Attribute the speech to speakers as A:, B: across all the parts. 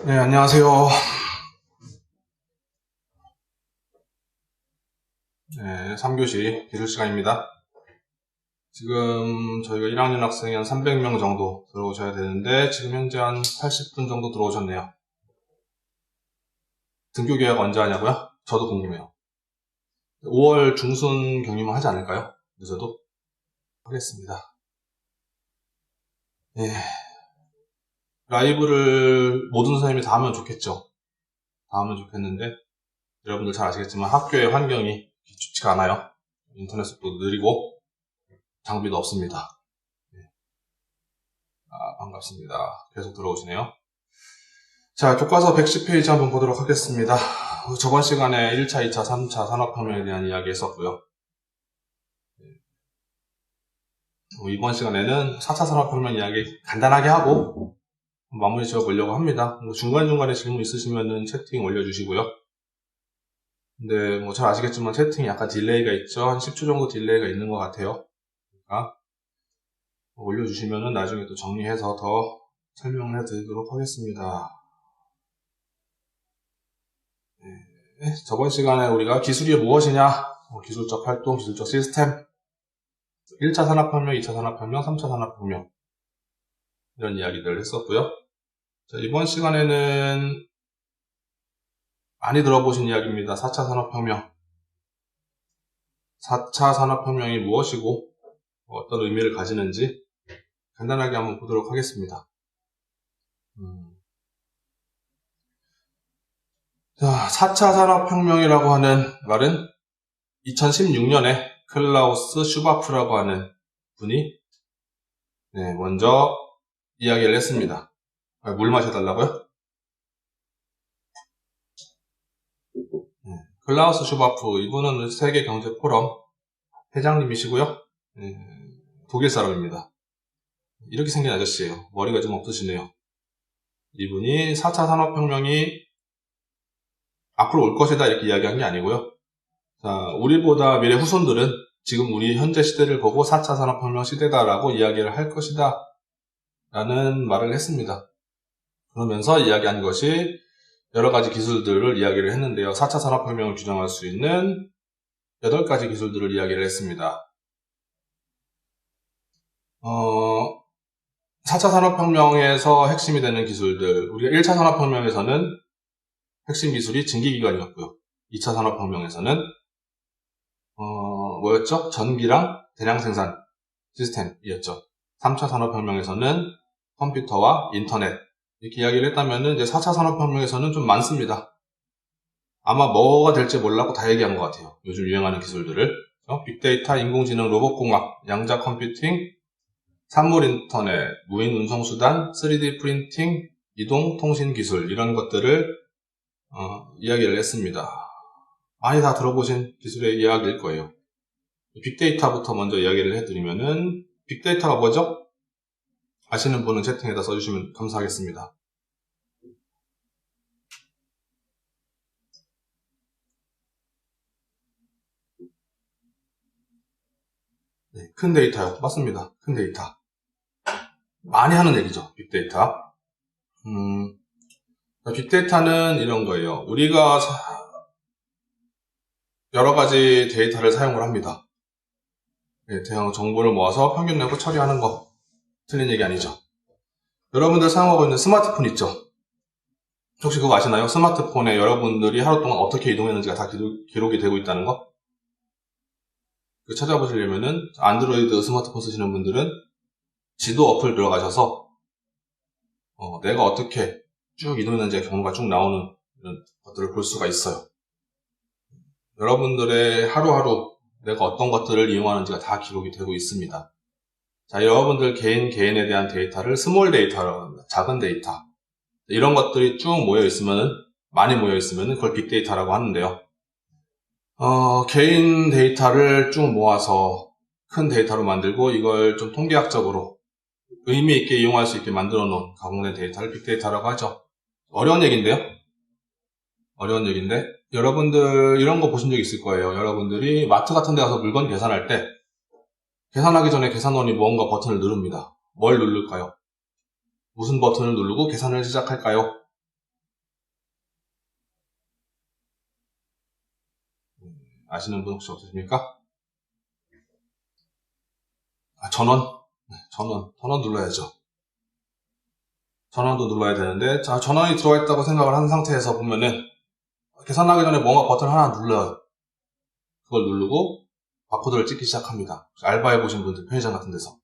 A: 네, 안녕하세요. 네, 3교시 기술 시간입니다. 지금 저희가 1학년 학생이 한 300명 정도 들어오셔야 되는데 지금 현재 한 80분 정도 들어오셨네요. 등교 계약 언제 하냐고요? 저도 궁금해요. 5월 중순 경리만 하지 않을까요? 늦어도? 하겠습니다. 네. 라이브를 모든 선생님이 다 하면 좋겠죠. 다 하면 좋겠는데 여러분들 잘 아시겠지만 학교의 환경이 좋지가 않아요. 인터넷 속도 느리고 장비도 없습니다. 반갑습니다. 계속 들어오시네요. 자, 교과서 110페이지 한번 보도록 하겠습니다. 저번 시간에 1차, 2차, 3차 산업혁명에 대한 이야기 했었고요. 이번 시간에는 4차 산업혁명 이야기 간단하게 하고 마무리 지어 보려고 합니다. 중간중간에 질문 있으시면 채팅 올려주시고요. 근데 잘 아시겠지만 채팅이 약간 딜레이가 있죠. 한 10초 정도 딜레이가 있는 것 같아요. 그러니까 올려주시면 나중에 또 정리해서 더 설명을 해드리도록 하겠습니다. 네, 저번 시간에 우리가 기술이 무엇이냐, 기술적 활동, 기술적 시스템, 1차 산업혁명, 2차 산업혁명, 3차 산업혁명 이런 이야기들을 했었고요. 자, 이번 시간에는 많이 들어보신 이야기입니다. 4차 산업혁명. 4차 산업혁명이 무엇이고 어떤 의미를 가지는지 간단하게 한번 보도록 하겠습니다. 자, 4차 산업혁명이라고 하는 말은 2016년에 클라우스 슈바프라고 하는 분이 먼저 이야기를 했습니다. 물 마셔달라고요? 클라우스 슈바프, 이분은 세계경제포럼 회장님이시고요. 독일 사람입니다. 이렇게 생긴 아저씨예요. 머리가 좀 없으시네요. 이분이 4차 산업혁명이 앞으로 올 것이다 이렇게 이야기한 게 아니고요. 자, 우리보다 미래 후손들은 지금 우리 현재 시대를 보고 4차 산업혁명 시대다라고 이야기를 할 것이다 라는 말을 했습니다. 그러면서 이야기한 것이 여러 가지 기술들을 이야기를 했는데요. 4차 산업혁명을 규정할 수 있는 8가지 기술들을 이야기를 했습니다. 4차 산업혁명에서 핵심이 되는 기술들, 우리가 1차 산업혁명에서는 핵심 기술이 증기기관이었고요. 2차 산업혁명에서는 뭐였죠? 전기랑 대량 생산 시스템이었죠. 3차 산업혁명에서는 컴퓨터와 인터넷 이렇게 이야기를 했다면 이제 4차 산업혁명에서는 좀 많습니다. 아마 뭐가 될지 몰라고 다 얘기한 것 같아요. 요즘 유행하는 기술들을. 빅데이터, 인공지능, 로봇공학, 양자 컴퓨팅, 산물 인터넷, 무인 운송수단, 3D 프린팅, 이동 통신 기술 이런 것들을 이야기를 했습니다. 많이 다 들어보신 기술의 이야기일 거예요. 빅데이터부터 먼저 이야기를 해드리면은 빅데이터가 뭐죠? 아시는 분은 채팅에다 써주시면 감사하겠습니다. 네, 큰 데이터요. 맞습니다. 큰 데이터. 많이 하는 얘기죠. 빅데이터. 빅데이터는 이런 거예요. 우리가 여러 가지 데이터를 사용을 합니다. 대형 정보를 모아서 평균 내고 처리하는 거. 틀린 얘기 아니죠. 여러분들 사용하고 있는 스마트폰 있죠? 혹시 그거 아시나요? 스마트폰에 여러분들이 하루 동안 어떻게 이동했는지가 다 기록이 되고 있다는 거? 찾아보시려면은 안드로이드 스마트폰 쓰시는 분들은 지도 어플 들어가셔서 내가 어떻게 쭉 이동했는지 경로가 쭉 나오는 이런 것들을 볼 수가 있어요. 여러분들의 하루하루 내가 어떤 것들을 이용하는지가 다 기록이 되고 있습니다. 자, 여러분들 개인에 대한 데이터를 스몰 데이터라고 합니다. 작은 데이터. 이런 것들이 쭉 많이 모여있으면 그걸 빅데이터라고 하는데요. 개인 데이터를 쭉 모아서 큰 데이터로 만들고 이걸 좀 통계학적으로 의미 있게 이용할 수 있게 만들어 놓은 가공된 데이터를 빅데이터라고 하죠. 어려운 얘기인데 여러분들 이런 거 보신 적 있을 거예요. 여러분들이 마트 같은 데 가서 물건 계산할 때 계산하기 전에 계산원이 뭔가 버튼을 누릅니다. 뭘 누를까요? 무슨 버튼을 누르고 계산을 시작할까요? 아시는 분 혹시 없으십니까? 전원. 전원 눌러야죠. 전원도 눌러야 되는데, 자, 전원이 들어와 있다고 생각을 한 상태에서 보면은, 계산하기 전에 뭔가 버튼 하나 눌러요. 그걸 누르고, 바코드를 찍기 시작합니다. 알바 해보신 분들, 편의점 같은 데서.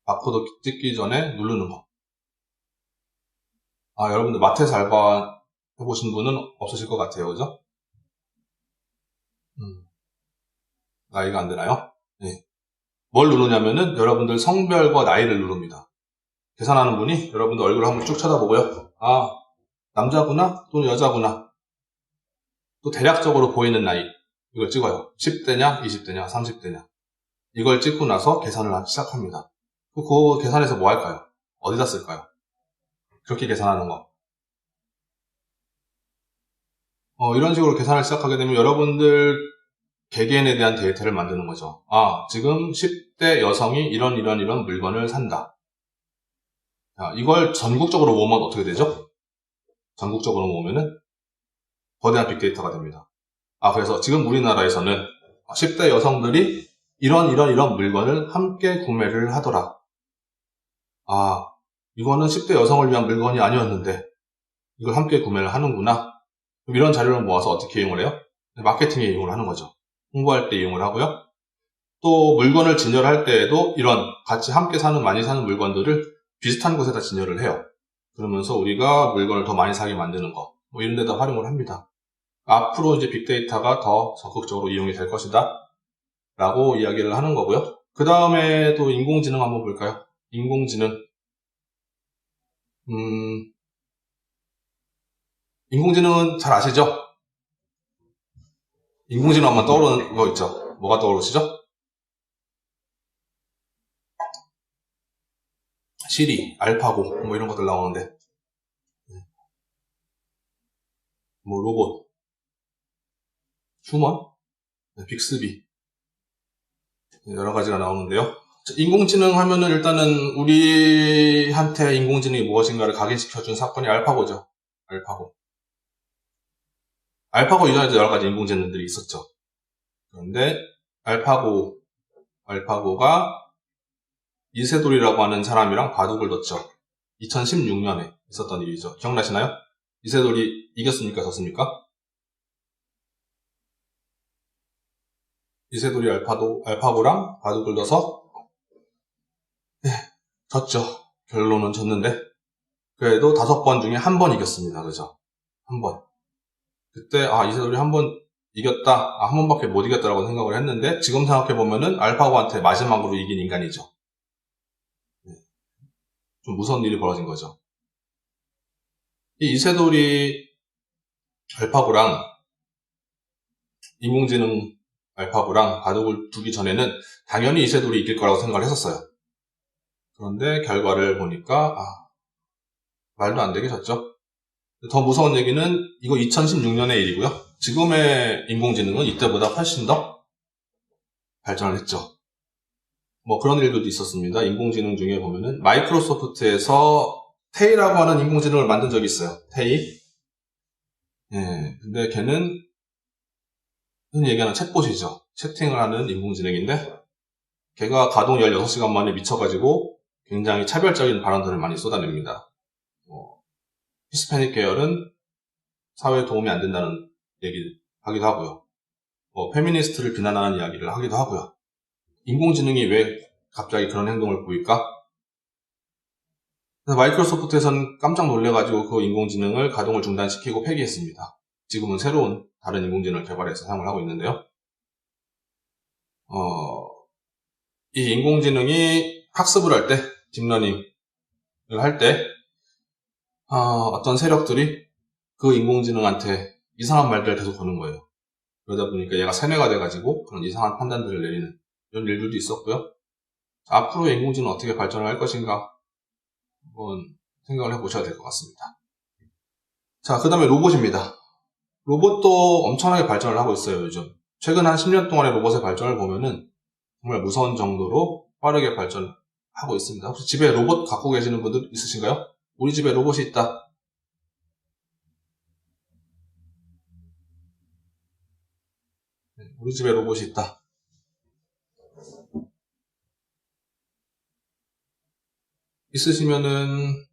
A: 바코드 찍기 전에 누르는 거. 여러분들 마트에서 알바 해보신 분은 없으실 것 같아요. 그죠? 나이가 안 되나요? 네. 뭘 누르냐면은, 여러분들 성별과 나이를 누릅니다. 계산하는 분이 여러분들 얼굴을 한번 쭉 쳐다보고요. 남자구나 또는 여자구나, 또 대략적으로 보이는 나이 이걸 찍어요. 10대냐 20대냐 30대냐 이걸 찍고 나서 계산을 하기 시작합니다. 그 계산해서 뭐 할까요? 어디다 쓸까요? 그렇게 계산하는 거. 이런 식으로 계산을 시작하게 되면 여러분들 개개인에 대한 데이터를 만드는 거죠. 지금 10대 여성이 이런 물건을 산다. 이걸 전국적으로 모으면 어떻게 되죠? 전국적으로 모으면은 거대한 빅데이터가 됩니다. 그래서 지금 우리나라에서는 10대 여성들이 이런 물건을 함께 구매를 하더라. 이거는 10대 여성을 위한 물건이 아니었는데 이걸 함께 구매를 하는구나. 그럼 이런 자료를 모아서 어떻게 이용을 해요? 마케팅에 이용을 하는 거죠. 홍보할 때 이용을 하고요. 또 물건을 진열할 때에도 이런 같이 함께 많이 사는 물건들을 비슷한 곳에다 진열을 해요. 그러면서 우리가 물건을 더 많이 사게 만드는 거, 이런 데다 활용을 합니다. 앞으로 이제 빅데이터가 더 적극적으로 이용이 될 것이다 라고 이야기를 하는 거고요. 그 다음에 또 인공지능 한번 볼까요? 인공지능. 인공지능은 잘 아시죠? 인공지능 하면 떠오르는 거 있죠? 뭐가 떠오르시죠? 시리, 알파고 이런 것들 나오는데, 로봇, 휴먼, 빅스비, 여러 가지가 나오는데요. 인공지능 하면은 일단은 우리한테 인공지능이 무엇인가를 각인시켜준 사건이 알파고죠. 알파고 이전에도 여러 가지 인공지능들이 있었죠. 그런데 알파고가 이세돌이라고 하는 사람이랑 바둑을 뒀죠. 2016년에 있었던 일이죠. 기억나시나요? 이세돌이 이겼습니까? 졌습니까? 이세돌이 알파고랑 바둑을 둬서 졌죠. 결론은 졌는데 그래도 5번 중에 1번 이겼습니다. 그죠? 1번. 그때 이세돌이 1번 이겼다. 1번밖에 못 이겼다라고 생각을 했는데 지금 생각해보면은 알파고한테 마지막으로 이긴 인간이죠. 좀 무서운 일이 벌어진 거죠. 이 이세돌이 알파고랑 인공지능 알파고랑 바둑을 두기 전에는 당연히 이세돌이 이길 거라고 생각을 했었어요. 그런데 결과를 보니까 말도 안 되게 졌죠. 더 무서운 얘기는 이거 2016년의 일이고요. 지금의 인공지능은 이때보다 훨씬 더 발전을 했죠. 그런 일들도 있었습니다. 인공지능 중에 보면은 마이크로소프트에서 테이라고 하는 인공지능을 만든 적이 있어요. 테이. 근데 걔는 흔히 얘기하는 챗봇이죠. 채팅을 하는 인공지능인데 걔가 가동 16시간 만에 미쳐가지고 굉장히 차별적인 발언들을 많이 쏟아냅니다. 히스패닉 계열은 사회에 도움이 안 된다는 얘기를 하기도 하고요. 페미니스트를 비난하는 이야기를 하기도 하고요. 인공지능이 왜 갑자기 그런 행동을 보일까? 그래서 마이크로소프트에서는 깜짝 놀래가지고 그 인공지능을 가동을 중단시키고 폐기했습니다. 지금은 새로운 다른 인공지능을 개발해서 사용을 하고 있는데요. 이 인공지능이 학습을 할 때, 딥러닝을 할 때, 어떤 세력들이 그 인공지능한테 이상한 말들을 계속 거는 거예요. 그러다 보니까 얘가 세뇌가 돼가지고 그런 이상한 판단들을 내리는 이런 일들도 있었고요. 앞으로 인공지능은 어떻게 발전을 할 것인가 한번 생각을 해보셔야 될 것 같습니다. 자, 그 다음에 로봇입니다. 로봇도 엄청나게 발전을 하고 있어요, 요즘. 최근 한 10년 동안의 로봇의 발전을 보면은 정말 무서운 정도로 빠르게 발전하고 있습니다. 혹시 집에 로봇 갖고 계시는 분들 있으신가요? 우리 집에 로봇이 있다. 우리 집에 로봇이 있다. 있으시면은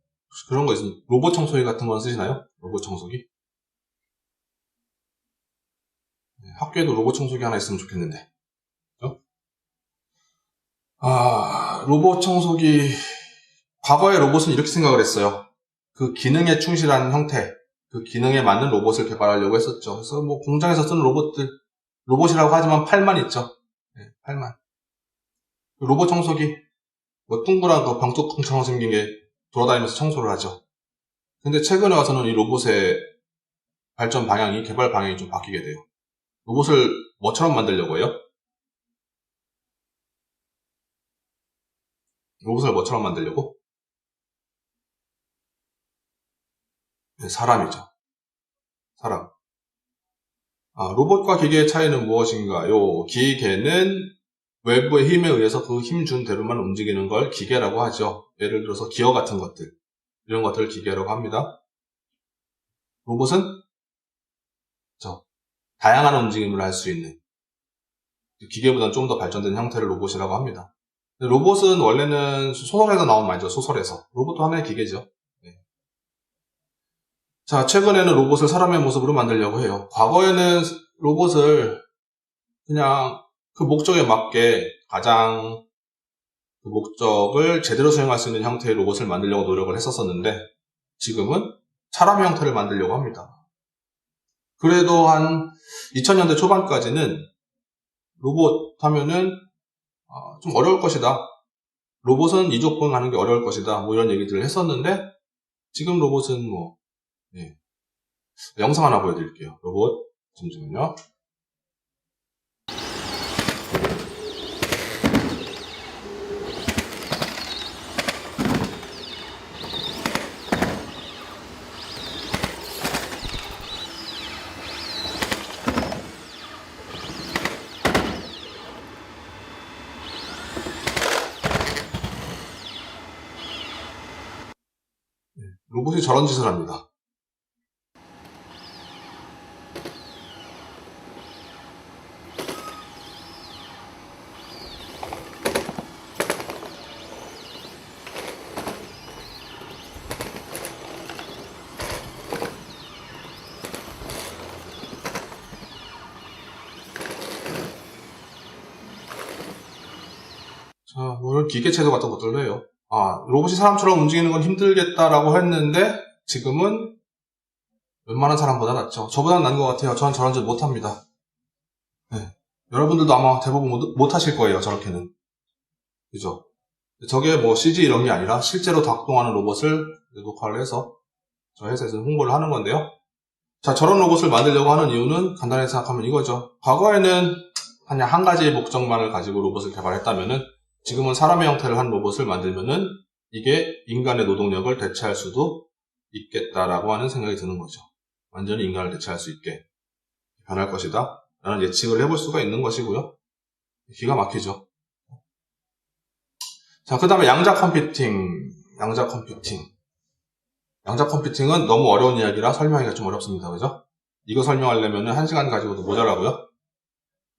A: 그런 거 있습니다. 로봇 청소기 같은 건 쓰시나요? 로봇 청소기? 학교에도 로봇 청소기 하나 있으면 좋겠는데. 그죠? 로봇 청소기. 과거의 로봇은 이렇게 생각을 했어요. 그 기능에 충실한 형태, 그 기능에 맞는 로봇을 개발하려고 했었죠. 그래서 뭐 공장에서 쓰는 로봇이라고 하지만 팔만 있죠. 네, 팔만. 로봇 청소기, 뭐 둥그란 거 병뚜껑처럼 생긴 게 돌아다니면서 청소를 하죠. 근데 최근에 와서는 이 로봇의 발전 방향이, 개발 방향이 좀 바뀌게 돼요. 로봇을 뭐처럼 만들려고 해요? 로봇을 뭐처럼 만들려고? 네, 사람이죠. 사람. 로봇과 기계의 차이는 무엇인가요? 기계는 외부의 힘에 의해서 그 힘 준 대로만 움직이는 걸 기계라고 하죠. 예를 들어서 기어 같은 것들, 이런 것들을 기계라고 합니다. 로봇은 다양한 움직임을 할 수 있는, 기계보다는 좀 더 발전된 형태를 로봇이라고 합니다. 로봇은 원래는 소설에서 나온 말이죠. 소설에서. 로봇도 하나의 기계죠. 네. 자, 최근에는 로봇을 사람의 모습으로 만들려고 해요. 과거에는 로봇을 그냥 그 목적에 맞게 가장 그 목적을 제대로 수행할 수 있는 형태의 로봇을 만들려고 노력을 했었었는데, 지금은 사람 형태를 만들려고 합니다. 그래도 한 2000년대 초반까지는 로봇 하면은 좀 어려울 것이다. 로봇은 이족보행하는 게 어려울 것이다. 뭐 이런 얘기들을 했었는데, 지금 로봇은 영상 하나 보여드릴게요. 로봇 잠시만요. 로봇이 저런 짓을 합니다. 자, 뭐 이런 기계 체조 같은 것들도 해요. 로봇이 사람처럼 움직이는 건 힘들겠다라고 했는데, 지금은 웬만한 사람보다 낫죠. 저보다는 나은 것 같아요. 저는 저런 짓 못합니다. 네. 여러분들도 아마 대부분 못하실 거예요. 저렇게는. 그죠? 저게 뭐 CG 이런 게 아니라 실제로 작동하는 로봇을 녹화를 해서 저 회사에서 홍보를 하는 건데요. 자, 저런 로봇을 만들려고 하는 이유는 간단히 생각하면 이거죠. 과거에는 그냥 한 가지의 목적만을 가지고 로봇을 개발했다면은, 지금은 사람의 형태를 한 로봇을 만들면은 이게 인간의 노동력을 대체할 수도 있겠다라고 하는 생각이 드는 거죠. 완전히 인간을 대체할 수 있게 변할 것이다 라는 예측을 해볼 수가 있는 것이고요. 기가 막히죠. 자, 그 다음에 양자 컴퓨팅. 양자 컴퓨팅은 너무 어려운 이야기라 설명하기가 좀 어렵습니다. 그죠? 이거 설명하려면 1시간 가지고도 모자라고요.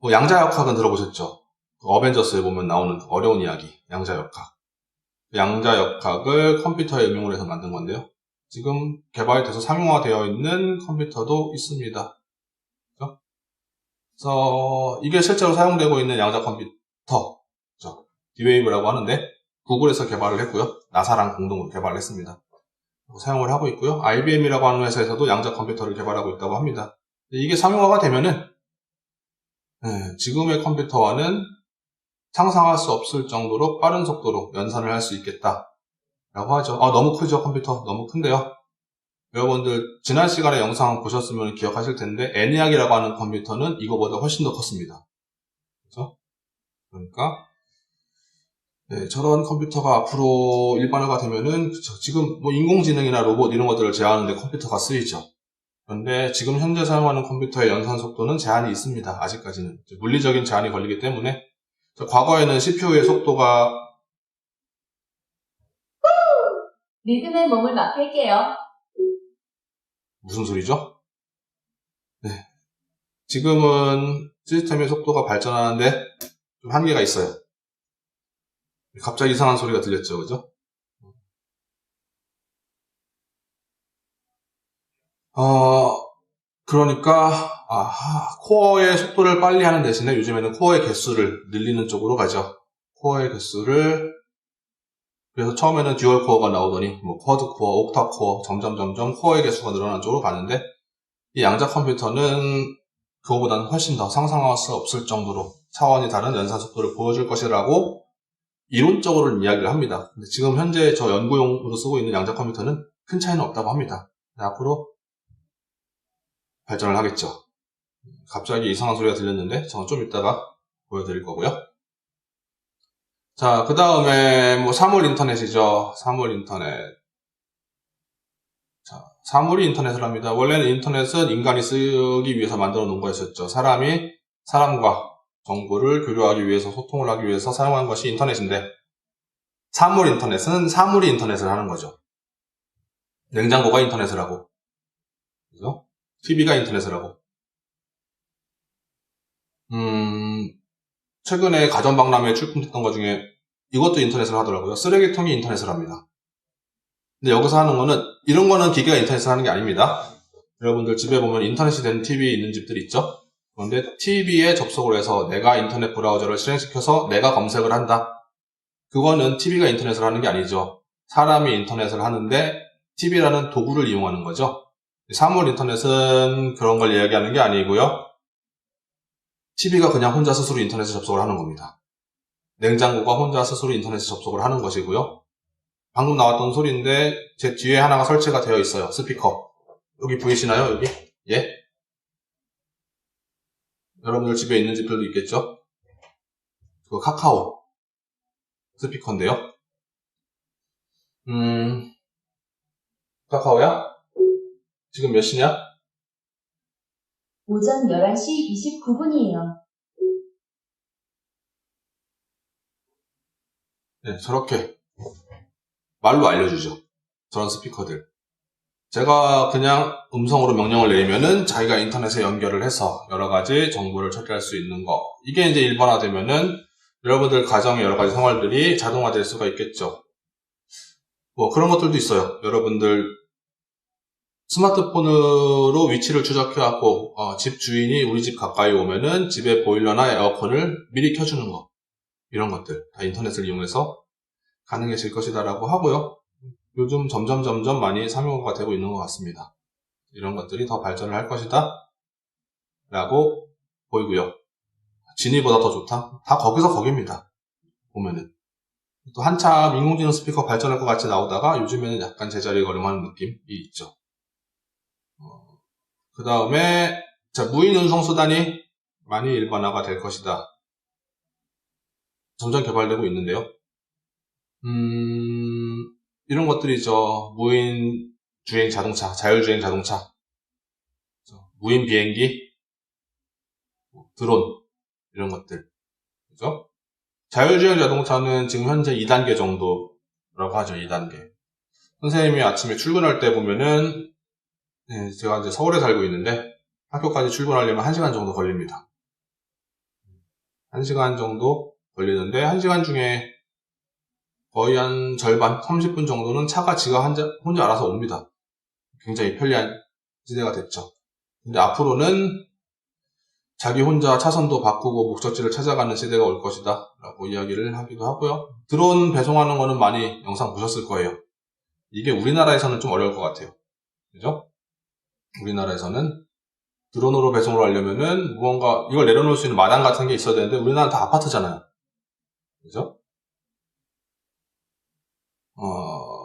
A: 뭐 양자역학은 들어보셨죠? 어벤져스에 보면 나오는 어려운 이야기, 양자역학. 양자역학을 컴퓨터에 응용을 해서 만든 건데요. 지금 개발이 돼서 상용화되어 있는 컴퓨터도 있습니다. 그렇죠? 그래서 이게 실제로 사용되고 있는 양자 컴퓨터, 그렇죠? D-Wave라고 하는데, 구글에서 개발을 했고요. 나사랑 공동으로 개발을 했습니다. 사용을 하고 있고요. IBM이라고 하는 회사에서도 양자 컴퓨터를 개발하고 있다고 합니다. 이게 상용화가 되면은 지금의 컴퓨터와는 상상할 수 없을 정도로 빠른 속도로 연산을 할 수 있겠다 라고 하죠. 너무 크죠. 컴퓨터 너무 큰데요. 여러분들 지난 시간에 영상 보셨으면 기억하실 텐데, ENIAC이라고 하는 컴퓨터는 이거보다 훨씬 더 컸습니다. 그렇죠? 그러니까 저런 컴퓨터가 앞으로 일반화가 되면은, 지금 뭐 인공지능이나 로봇 이런 것들을 제어하는데 컴퓨터가 쓰이죠. 그런데 지금 현재 사용하는 컴퓨터의 연산 속도는 제한이 있습니다. 아직까지는 물리적인 제한이 걸리기 때문에. 과거에는 CPU의 속도가
B: 리듬에 몸을 맡길게요.
A: 무슨 소리죠? 지금은 시스템의 속도가 발전하는데 좀 한계가 있어요. 갑자기 이상한 소리가 들렸죠, 그죠? 그러니까 코어의 속도를 빨리 하는 대신에 요즘에는 코어의 개수를 늘리는 쪽으로 가죠. 코어의 개수를, 그래서 처음에는 듀얼 코어가 나오더니 뭐 쿼드 코어, 옥타 코어, 점점 코어의 개수가 늘어나는 쪽으로 가는데, 이 양자 컴퓨터는 그거보다는 훨씬 더 상상할 수 없을 정도로 차원이 다른 연산 속도를 보여줄 것이라고 이론적으로는 이야기를 합니다. 근데 지금 현재 저 연구용으로 쓰고 있는 양자 컴퓨터는 큰 차이는 없다고 합니다. 앞으로 발전을 하겠죠. 갑자기 이상한 소리가 들렸는데 저는 좀 이따가 보여드릴 거고요. 자, 그 다음에 뭐 사물 인터넷이죠. 사물 인터넷. 자, 사물이 인터넷을 합니다. 원래는 인터넷은 인간이 쓰기 위해서 만들어 놓은 거였었죠. 사람이 사람과 정보를 교류하기 위해서, 소통을 하기 위해서 사용한 것이 인터넷인데, 사물 인터넷은 사물이 인터넷을 하는 거죠. 냉장고가 인터넷을 하고, 그죠? TV가 인터넷을 하고. 최근에 가전박람회에 출품됐던 것 중에 이것도 인터넷을 하더라고요. 쓰레기통이 인터넷을 합니다. 근데 여기서 하는 거는, 이런 거는 기계가 인터넷을 하는 게 아닙니다. 여러분들 집에 보면 인터넷이 된 TV 있는 집들이 있죠? 그런데 TV에 접속을 해서 내가 인터넷 브라우저를 실행시켜서 내가 검색을 한다. 그거는 TV가 인터넷을 하는 게 아니죠. 사람이 인터넷을 하는데 TV라는 도구를 이용하는 거죠. 사물 인터넷은 그런 걸 이야기하는 게 아니고요. TV가 그냥 혼자 스스로 인터넷에 접속을 하는 겁니다. 냉장고가 혼자 스스로 인터넷에 접속을 하는 것이고요. 방금 나왔던 소리인데 제 뒤에 하나가 설치가 되어 있어요. 스피커. 여기 보이시나요? 여기? 예? 여러분들 집에 있는 집들도 있겠죠? 그거 카카오 스피커인데요. 카카오야? 지금 몇 시냐?
B: 오전 11시 29분이에요.
A: 네, 저렇게 말로 알려주죠. 저런 스피커들. 제가 그냥 음성으로 명령을 내리면은 자기가 인터넷에 연결을 해서 여러 가지 정보를 처리할 수 있는 거. 이게 이제 일반화되면은 여러분들 가정의 여러 가지 생활들이 자동화될 수가 있겠죠. 뭐 그런 것들도 있어요. 여러분들 스마트폰으로 위치를 추적해갖고 집 주인이 우리 집 가까이 오면은 집에 보일러나 에어컨을 미리 켜주는 거. 이런 것들 다 인터넷을 이용해서 가능해질 것이다라고 하고요. 요즘 점점 많이 상용화가 되고 있는 것 같습니다. 이런 것들이 더 발전을 할 것이다 라고 보이고요. 지니보다 더 좋다? 다 거기서 거깁니다. 보면은 또 한참 인공지능 스피커 발전할 것 같이 나오다가 요즘에는 약간 제자리에 걸음하는 느낌이 있죠. 그 다음에 무인 운송 수단이 많이 일반화가 될 것이다. 점점 개발되고 있는데요. 이런 것들이죠. 무인 주행 자동차, 자율주행 자동차, 무인 비행기, 드론, 이런 것들. 그죠? 자율주행 자동차는 지금 현재 2단계 정도라고 하죠, 2단계. 선생님이 아침에 출근할 때 보면은, 제가 이제 서울에 살고 있는데, 학교까지 출근하려면 1시간 정도 걸립니다. 1시간 정도 걸리는데, 1시간 중에 거의 한 절반, 30분 정도는 차가 지가 혼자 알아서 옵니다. 굉장히 편리한 시대가 됐죠. 근데 앞으로는 자기 혼자 차선도 바꾸고 목적지를 찾아가는 시대가 올 것이다 라고 이야기를 하기도 하고요. 드론 배송하는 거는 많이 영상 보셨을 거예요. 이게 우리나라에서는 좀 어려울 것 같아요. 그죠? 우리나라에서는 드론으로 배송을 하려면은 무언가 이걸 내려놓을 수 있는 마당 같은 게 있어야 되는데 우리나라는 다 아파트잖아요. 그죠?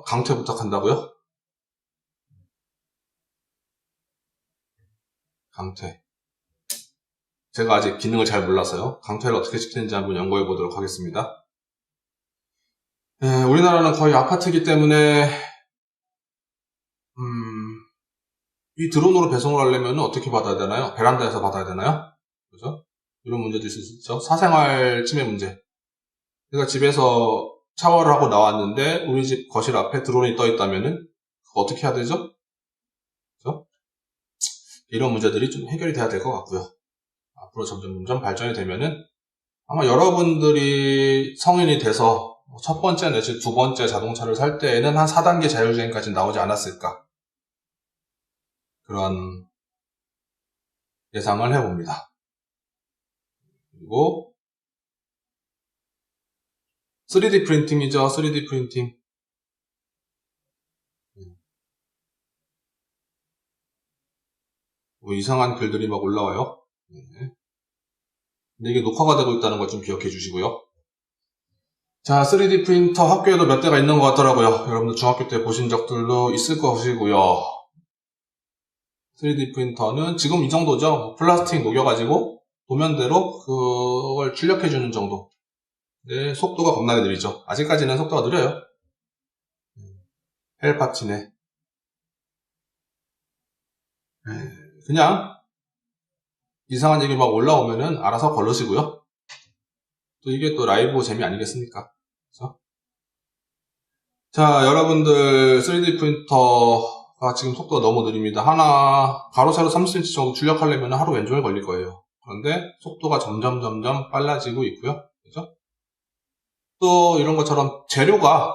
A: 강퇴 부탁한다고요? 강퇴. 제가 아직 기능을 잘 몰라서요. 강퇴를 어떻게 시키는지 한번 연구해 보도록 하겠습니다. 우리나라는 거의 아파트이기 때문에 이 드론으로 배송을 하려면 어떻게 받아야 되나요? 베란다에서 받아야 되나요? 그죠? 이런 문제도 있을 수 있죠. 사생활 침해 문제. 내가 집에서 샤워를 하고 나왔는데 우리 집 거실 앞에 드론이 떠 있다면은 어떻게 해야 되죠? 그죠? 이런 문제들이 좀 해결이 돼야 될 것 같고요. 앞으로 점점 발전이 되면은 아마 여러분들이 성인이 돼서 첫 번째 내지 두 번째 자동차를 살 때에는 한 4단계 자율주행까지 나오지 않았을까. 그런 예상을 해봅니다. 그리고 3D 프린팅이죠. 3D 프린팅. 뭐 이상한 글들이 막 올라와요. 근데 이게 녹화가 되고 있다는 걸 좀 기억해 주시고요. 자, 3D 프린터 학교에도 몇 대가 있는 것 같더라고요. 여러분들 중학교 때 보신 적들도 있을 것이고요. 3D 프린터는 지금 이 정도죠. 플라스틱 녹여가지고 도면대로 그걸 출력해주는 정도. 네, 속도가 겁나게 느리죠. 아직까지는 속도가 느려요. 헬파치네. 그냥 이상한 얘기 막 올라오면은 알아서 걸르시고요. 또 이게 또 라이브 재미 아니겠습니까? 그렇죠? 자, 여러분들 3D 프린터가 지금 속도가 너무 느립니다. 하나 가로 세로 30cm 정도 출력하려면 하루 왼종일 걸릴 거예요. 그런데 속도가 점점 빨라지고 있고요. 그죠? 또 이런 것처럼 재료가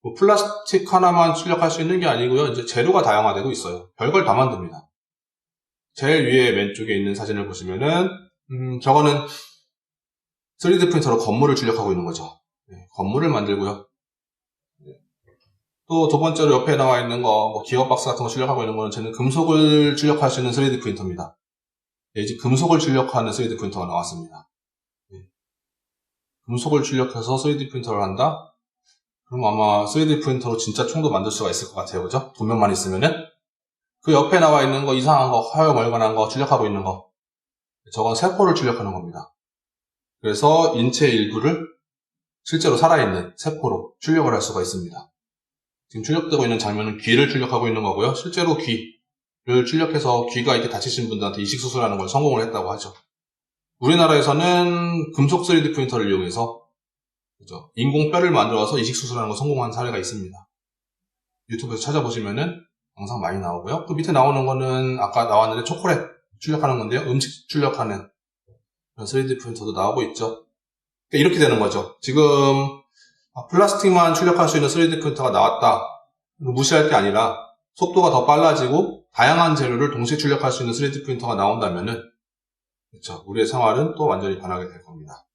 A: 뭐 플라스틱 하나만 출력할 수 있는 게 아니고요. 이제 재료가 다양화되고 있어요. 별걸 다 만듭니다. 제일 위에 왼쪽에 있는 사진을 보시면은 저거는 3D 프린터로 건물을 출력하고 있는 거죠. 네, 건물을 만들고요. 또 두 번째로 옆에 나와 있는 거, 뭐 기어박스 같은 거 출력하고 있는 거는 쟤는 금속을 출력할 수 있는 3D 프린터입니다. 네, 이제 금속을 출력하는 3D 프린터가 나왔습니다. 네. 금속을 출력해서 3D 프린터를 한다? 그럼 아마 3D 프린터로 진짜 총도 만들 수가 있을 것 같아요. 그죠? 도면만 있으면은. 그 옆에 나와 있는 거, 이상한 거, 허여멀건한 거 출력하고 있는 거. 저건 세포를 출력하는 겁니다. 그래서 인체 일부를 실제로 살아있는 세포로 출력을 할 수가 있습니다. 지금 출력되고 있는 장면은 귀를 출력하고 있는 거고요. 실제로 귀를 출력해서 귀가 이렇게 다치신 분들한테 이식수술하는 걸 성공을 했다고 하죠. 우리나라에서는 금속 3D 프린터를 이용해서 그죠? 인공뼈를 만들어서 이식수술하는 걸 성공한 사례가 있습니다. 유튜브에서 찾아보시면은 영상 많이 나오고요. 그 밑에 나오는 거는 아까 나왔는데 초콜릿 출력하는 건데요. 음식 출력하는 3D 프린터도 나오고 있죠. 그러니까 이렇게 되는 거죠. 지금 플라스틱만 출력할 수 있는 3D 프린터가 나왔다. 무시할 게 아니라 속도가 더 빨라지고 다양한 재료를 동시에 출력할 수 있는 3D 프린터가 나온다면은 그렇죠. 우리의 생활은 또 완전히 변하게 될 겁니다.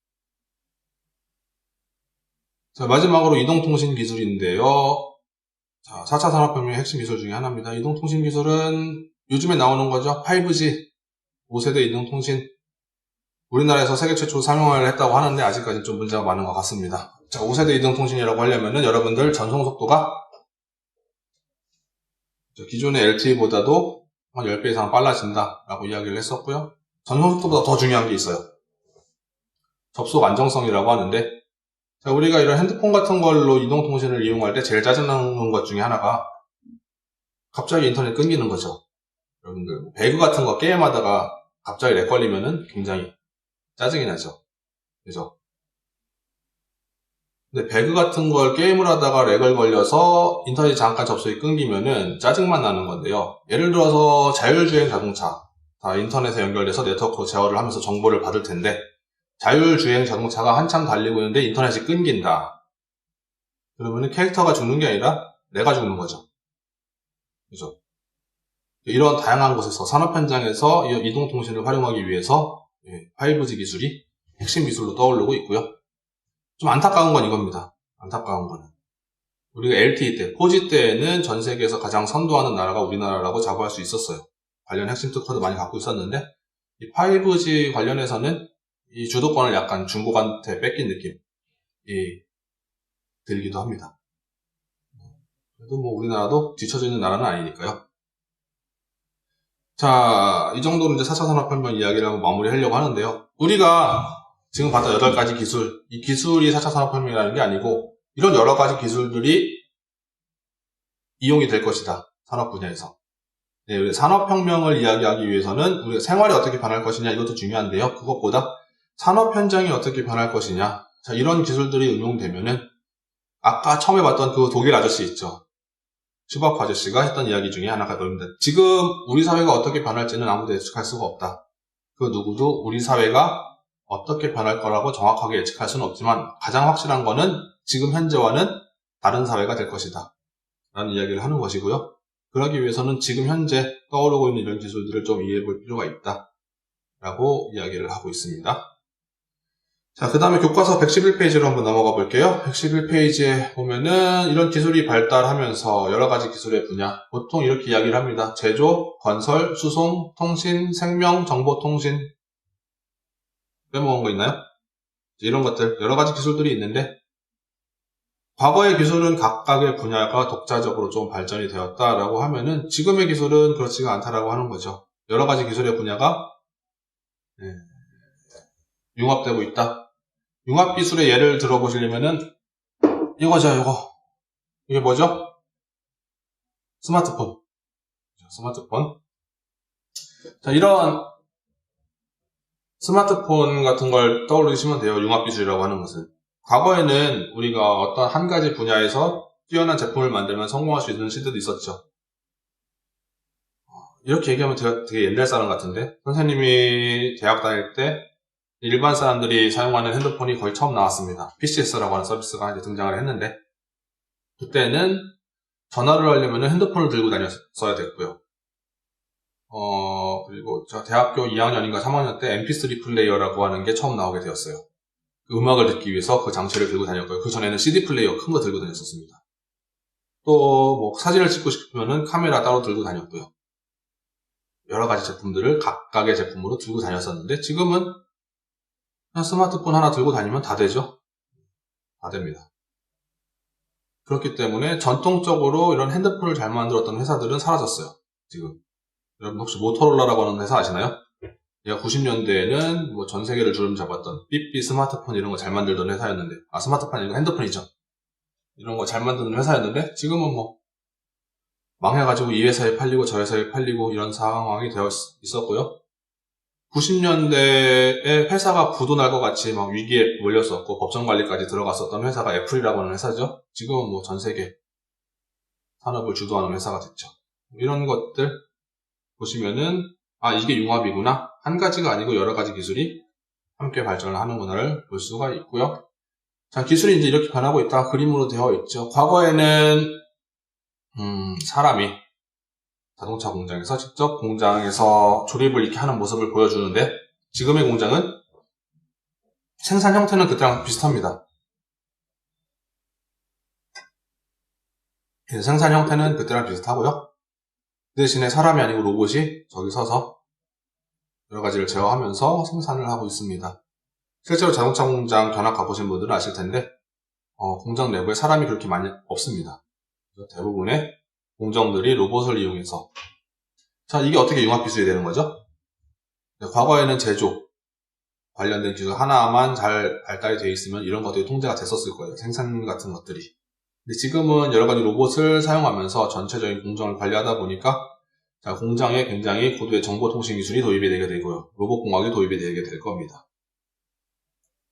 A: 자, 마지막으로 이동통신 기술인데요. 자, 4차 산업혁명의 핵심 기술 중에 하나입니다. 이동통신 기술은 요즘에 나오는 거죠. 5G, 5세대 이동통신. 우리나라에서 세계 최초로 상용화를 했다고 하는데 아직까지 좀 문제가 많은 것 같습니다. 자, 5세대 이동통신이라고 하려면은 여러분들 전송 속도가 기존의 LTE보다도 한 10배 이상 빨라진다라고 이야기를 했었고요. 전송 속도보다 더 중요한 게 있어요. 접속 안정성이라고 하는데 자, 우리가 이런 핸드폰 같은 걸로 이동통신을 이용할 때 제일 짜증나는 것 중에 하나가 갑자기 인터넷 끊기는 거죠. 여러분들 배그 같은 거 게임하다가 갑자기 렉 걸리면은 굉장히 짜증이 나죠. 그죠? 근데 배그 같은 걸 게임을 하다가 렉을 걸려서 인터넷 잠깐 접속이 끊기면은 짜증만 나는 건데요. 예를 들어서 자율주행 자동차 다 인터넷에 연결돼서 네트워크 제어를 하면서 정보를 받을 텐데 자율주행 자동차가 한참 달리고 있는데 인터넷이 끊긴다. 그러면은 캐릭터가 죽는 게 아니라 내가 죽는 거죠. 그죠? 이런 다양한 곳에서 산업 현장에서 이동통신을 활용하기 위해서 5G 기술이 핵심 기술로 떠오르고 있고요. 좀 안타까운 건 이겁니다. 안타까운 거는 우리가 LTE 때, 4G 때에는 전 세계에서 가장 선도하는 나라가 우리나라라고 자부할 수 있었어요. 관련 핵심 특허도 많이 갖고 있었는데 이 5G 관련해서는 이 주도권을 약간 중국한테 뺏긴 느낌이 들기도 합니다. 그래도 뭐 우리나라도 뒤처져 있는 나라는 아니니까요. 자, 이 정도로 이제 4차 산업혁명 이야기를 하고 마무리하려고 하는데요. 우리가 지금 봤던 8가지 기술, 이 기술이 4차 산업혁명이라는 게 아니고 이런 여러 가지 기술들이 이용이 될 것이다. 산업 분야에서. 네, 산업혁명을 이야기하기 위해서는 우리가 생활이 어떻게 변할 것이냐 이것도 중요한데요. 그것보다 산업 현장이 어떻게 변할 것이냐. 자, 이런 기술들이 응용되면은 아까 처음에 봤던 그 독일 아저씨 있죠. 슈바프 아저씨가 했던 이야기 중에 하나가 너입니다. 지금 우리 사회가 어떻게 변할지는 아무도 예측할 수가 없다. 그 누구도 우리 사회가 어떻게 변할 거라고 정확하게 예측할 수는 없지만 가장 확실한 거는 지금 현재와는 다른 사회가 될 것이다 라는 이야기를 하는 것이고요. 그러기 위해서는 지금 현재 떠오르고 있는 이런 기술들을 좀 이해해 볼 필요가 있다 라고 이야기를 하고 있습니다. 자, 그 다음에 교과서 111페이지로 한번 넘어가 볼게요. 111페이지에 보면은 이런 기술이 발달하면서 여러 가지 기술의 분야, 보통 이렇게 이야기를 합니다. 제조, 건설, 수송, 통신, 생명, 정보통신. 빼먹은 거 있나요? 이런 것들, 여러 가지 기술들이 있는데, 과거의 기술은 각각의 분야가 독자적으로 좀 발전이 되었다라고 하면은 지금의 기술은 그렇지가 않다라고 하는 거죠. 여러 가지 기술의 분야가 융합되고 있다. 융합기술의 예를 들어보시려면은 이거죠, 이거. 이게 뭐죠? 스마트폰. 스마트폰. 자, 이런 스마트폰 같은 걸 떠올리시면 돼요. 융합기술이라고 하는 것은. 과거에는 우리가 어떤 한 가지 분야에서 뛰어난 제품을 만들면 성공할 수 있는 시대도 있었죠. 이렇게 얘기하면 제가 되게 옛날 사람 같은데, 선생님이 대학 다닐 때 일반 사람들이 사용하는 핸드폰이 거의 처음 나왔습니다. PCS라고 하는 서비스가 이제 등장을 했는데, 그때는 전화를 하려면 핸드폰을 들고 다녔어야 됐고요. 그리고 저 대학교 2학년인가 3학년 때 MP3 플레이어라고 하는 게 처음 나오게 되었어요. 그 음악을 듣기 위해서 그 장치를 들고 다녔고요. 그 전에는 CD 플레이어 큰 거 들고 다녔었습니다. 또 뭐 사진을 찍고 싶으면은 카메라 따로 들고 다녔고요. 여러 가지 제품들을 각각의 제품으로 들고 다녔었는데 지금은 그냥 스마트폰 하나 들고 다니면 다 되죠. 다 됩니다. 그렇기 때문에 전통적으로 이런 핸드폰을 잘 만들었던 회사들은 사라졌어요. 지금. 여러분 혹시 모토로라라고 하는 회사 아시나요? 얘가 90년대에는 뭐 전 세계를 주름 잡았던 삐삐 스마트폰 이런 거 잘 만들던 회사였는데, 스마트폰이 아니고 핸드폰이죠. 이런 거 잘 만드는 회사였는데 지금은 뭐 망해가지고 이 회사에 팔리고 저 회사에 팔리고 이런 상황이 되어 있었고요. 90년대에 회사가 부도날 것 같이 막 위기에 몰렸었고 법정 관리까지 들어갔었던 회사가 애플이라고 하는 회사죠. 지금은 뭐 전 세계 산업을 주도하는 회사가 됐죠. 이런 것들 보시면은 이게 융합이구나. 한 가지가 아니고 여러 가지 기술이 함께 발전을 하는구나를 볼 수가 있고요. 자, 기술이 이제 이렇게 변하고 있다. 그림으로 되어 있죠. 과거에는 사람이 자동차 공장에서 직접 공장에서 조립을 이렇게 하는 모습을 보여주는데 지금의 공장은 생산 형태는 그때랑 비슷합니다. 생산 형태는 그때랑 비슷하고요. 그 대신에 사람이 아니고 로봇이 저기 서서 여러 가지를 제어하면서 생산을 하고 있습니다. 실제로 자동차 공장 견학 가보신 분들은 아실 텐데 공장 내부에 사람이 그렇게 많이 없습니다. 대부분의 공정들이 로봇을 이용해서. 자, 이게 어떻게 융합기술이 되는 거죠? 과거에는 제조 관련된 기술 하나만 잘 발달이 되어 있으면 이런 것들이 통제가 됐었을 거예요. 생산 같은 것들이. 근데 지금은 여러 가지 로봇을 사용하면서 전체적인 공정을 관리하다 보니까 공장에 굉장히 고도의 정보통신 기술이 도입이 되게 되고요. 로봇공학이 도입이 되게 될 겁니다.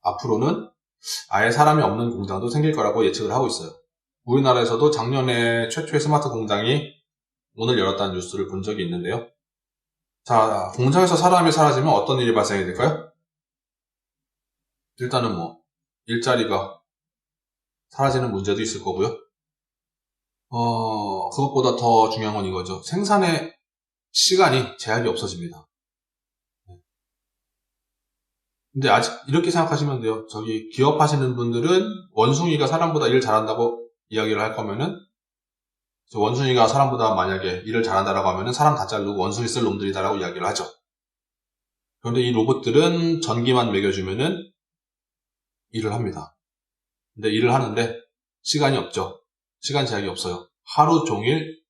A: 앞으로는 아예 사람이 없는 공장도 생길 거라고 예측을 하고 있어요. 우리나라에서도 작년에 최초의 스마트 공장이 문을 열었다는 뉴스를 본 적이 있는데요. 자, 공장에서 사람이 사라지면 어떤 일이 발생이 될까요? 일단은 뭐 일자리가 사라지는 문제도 있을 거고요. 그것보다 더 중요한 건 이거죠. 생산의 시간이 제약이 없어집니다. 근데 아직 이렇게 생각하시면 돼요. 저기 기업 하시는 분들은 원숭이가 사람보다 일 잘한다고 이야기를 할 거면은 원숭이가 사람보다 만약에 일을 잘한다라고 하면은 사람 다 자르고 원숭이 쓸 놈들이다라고 이야기를 하죠. 그런데 이 로봇들은 전기만 매겨주면은 일을 합니다. 근데 일을 하는데 시간이 없죠. 시간 제약이 없어요. 하루 종일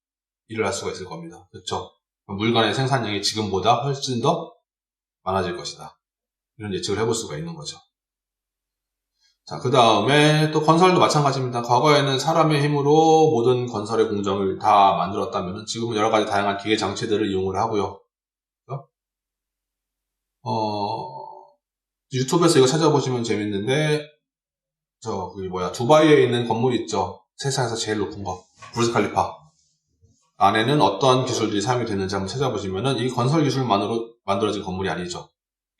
A: 일을 할 수가 있을 겁니다. 그렇죠? 물건의 생산량이 지금보다 훨씬 더 많아질 것이다. 이런 예측을 해볼 수가 있는 거죠. 자, 그 다음에 또 건설도 마찬가지입니다. 과거에는 사람의 힘으로 모든 건설의 공정을 다 만들었다면 지금은 여러 가지 다양한 기계 장치들을 이용을 하고요. 유튜브에서 이거 찾아보시면 재밌는데 두바이에 있는 건물 있죠. 세상에서 제일 높은 거 부르즈 칼리파 안에는 어떤 기술들이 사용이 됐는지 한번 찾아보시면은 이 건설 기술만으로 만들어진 건물이 아니죠.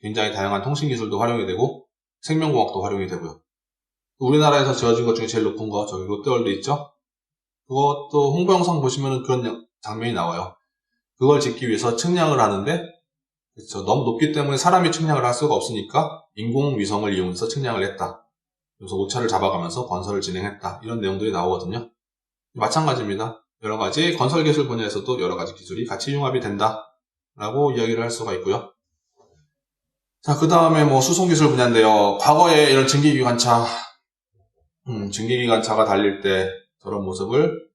A: 굉장히 다양한 통신기술도 활용이 되고 생명공학도 활용이 되고요. 우리나라에서 지어진 것 중에 제일 높은 거 저기 롯데월드 있죠? 그것도 홍보 영상 보시면 그런 장면이 나와요. 그걸 짓기 위해서 측량을 하는데 그렇죠. 너무 높기 때문에 사람이 측량을 할 수가 없으니까 인공위성을 이용해서 측량을 했다. 그래서 오차를 잡아가면서 건설을 진행했다. 이런 내용들이 나오거든요. 마찬가지입니다. 여러 가지 건설 기술 분야에서도 여러 가지 기술이 같이 융합이 된다. 라고 이야기를 할 수가 있고요. 자, 그 다음에 뭐 수송기술 분야인데요. 과거에 이런 증기기관차, 증기기관차가 달릴 때 저런 모습을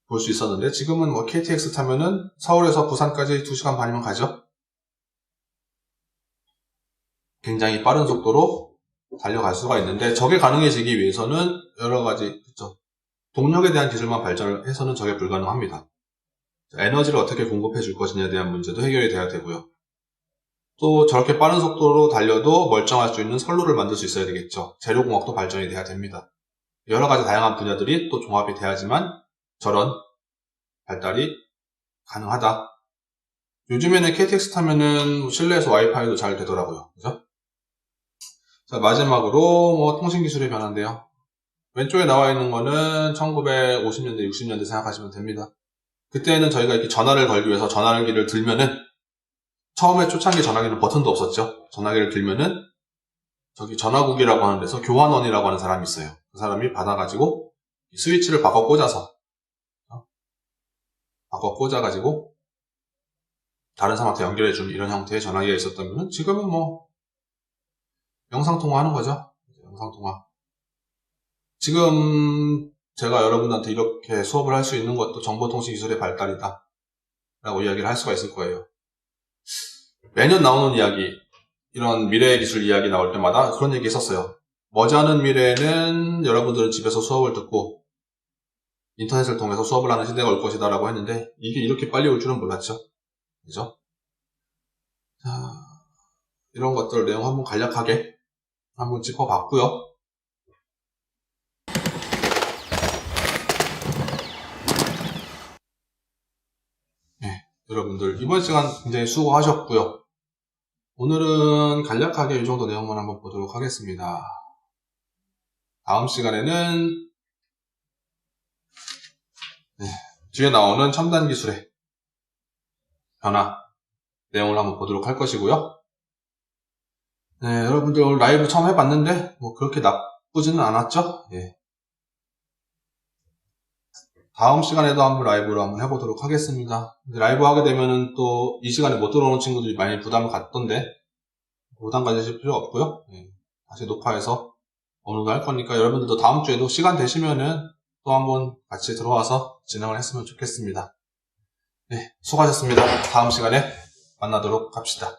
A: 볼 수 있었는데 지금은 뭐 KTX 타면은 서울에서 부산까지 2시간 반이면 가죠. 굉장히 빠른 속도로 달려갈 수가 있는데 저게 가능해지기 위해서는 여러 가지 그렇죠. 동력에 대한 기술만 발전을 해서는 저게 불가능합니다. 에너지를 어떻게 공급해 줄 것이냐에 대한 문제도 해결이 돼야 되고요. 또 저렇게 빠른 속도로 달려도 멀쩡할 수 있는 선로를 만들 수 있어야 되겠죠. 재료공학도 발전이 돼야 됩니다. 여러 가지 다양한 분야들이 또 종합이 돼야지만 저런 발달이 가능하다. 요즘에는 KTX 타면은 실내에서 와이파이도 잘 되더라고요. 그죠? 자, 마지막으로 뭐 통신기술의 변화인데요. 왼쪽에 나와 있는 거는 1950년대, 60년대 생각하시면 됩니다. 그때는 저희가 이렇게 전화를 걸기 위해서 전화기를 들면은 처음에 초창기 전화기는 버튼도 없었죠. 전화기를 들면은 저기 전화국이라고 하는 데서 교환원이라고 하는 사람이 있어요. 그 사람이 받아가지고 스위치를 바꿔 꽂아가지고 다른 사람한테 연결해주는 이런 형태의 전화기가 있었다면 지금은 뭐 영상통화 하는 거죠. 영상통화. 지금 제가 여러분한테 이렇게 수업을 할 수 있는 것도 정보통신기술의 발달이다 라고 이야기를 할 수가 있을 거예요. 매년 나오는 이야기, 이런 미래의 기술 이야기 나올 때마다 그런 얘기 있었어요. 머지않은 미래에는 여러분들은 집에서 수업을 듣고 인터넷을 통해서 수업을 하는 시대가 올 것이다 라고 했는데 이게 이렇게 빨리 올 줄은 몰랐죠. 그죠? 자, 이런 것들 내용 한번 간략하게 한번 짚어봤고요. 네, 여러분들 이번 시간 굉장히 수고하셨고요. 오늘은 간략하게 이 정도 내용만 한번 보도록 하겠습니다. 다음 시간에는 뒤에 나오는 첨단 기술의 변화 내용을 한번 보도록 할 것이고요. 네, 여러분들 오늘 라이브 처음 해봤는데 뭐 그렇게 나쁘지는 않았죠? 예. 다음 시간에도 한번 라이브로 한번 해보도록 하겠습니다. 라이브 하게 되면은 또 이 시간에 못 들어오는 친구들이 많이 부담을 갖던데 부담 가지실 필요 없고요. 예. 다시 녹화해서 어느 정도 할 거니까 여러분들도 다음 주에도 시간 되시면은 또 한번 같이 들어와서 진행을 했으면 좋겠습니다. 네, 수고하셨습니다. 다음 시간에 만나도록 합시다.